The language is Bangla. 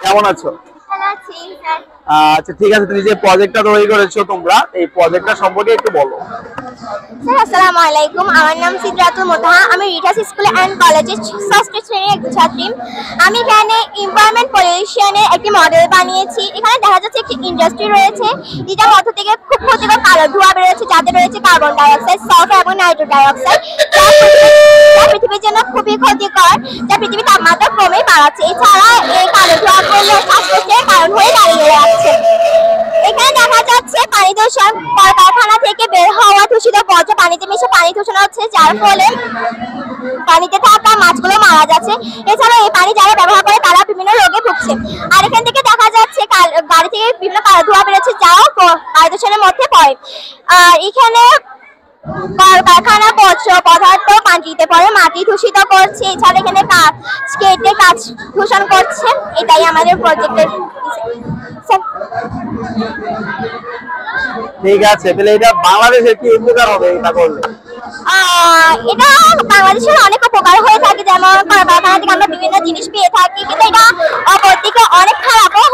কেমন আছো? ভালো আছি স্যার। আচ্ছা ঠিক আছে, তুমি যে প্রজেক্টটা তৈরি করেছো তোমরা, এই প্রজেক্টটা সম্পর্কে একটু বলো। স্যার আসসালামু আলাইকুম, আমার নাম সিদরাতুল মুতাহা। আমি রিটাস স্কুল অ্যান্ড কলেজের ষষ্ঠ শ্রেণীর একটি ছাত্রী। আমি এখানে এনভায়রনমেন্ট পলিউশনের একটি মডেল বানিয়েছি। এখানে দেখা যাচ্ছে একটি ইন্ডাস্ট্রি রয়েছে, যেটার মধ্য থেকে খুব ক্ষতিকর কালো ধোঁয়া বেরোচ্ছে, যাতে রয়েছে কার্বন ডাইঅক্সাইড, সালফার এবং নাইট্রো ডাইঅক্সাইড, যা পৃথিবীর জন্য খুবই ক্ষতিকর, যা পৃথিবীর তাপমাত্রা ক্রমেই বাড়াচ্ছে। এছাড়া এই কালো ধোঁয়াগুলো শ্বাসকষ্টের কারণ হয়ে দাঁড়িয়ে যাচ্ছে। এখানে দেখা যাচ্ছে পানি দূষণ, কলকারখানা থেকে বের হওয়া দূষিত বর্জ্য পানিতে মিশে পানি দূষণ হচ্ছে, যার ফলে পানিতে থাকা মাছগুলো মারা যাচ্ছে। এছাড়া এই পানি যারা ব্যবহার করে তারা বিভিন্ন রোগে ভুগছে। আর এখান থেকে দেখা যাচ্ছে গাড়ি থেকে বিভিন্ন কালো ধোঁয়া বেরোচ্ছে, যাও বায়ু দূষণের মধ্যে পড়ে। আর এখানে কলকারখানা বর্জ্য পদার্থ পানিতে পড়ে, মাটি দূষিত করছে। এছাড়া এখানে কেটে কাজ দূষণ করছে। এটাই আমাদের প্রজেক্টের। ঠিক আছে, তাহলে এটা বাংলাদেশে কি উপকার হবে এটা করলে? এটা বাংলাদেশের অনেক উপকার হয়ে থাকে, যেমন কলকারখানা থেকে আমরা বিভিন্ন জিনিস পেয়ে থাকি, কিন্তু এটা অপরদিকে অনেক খারাপও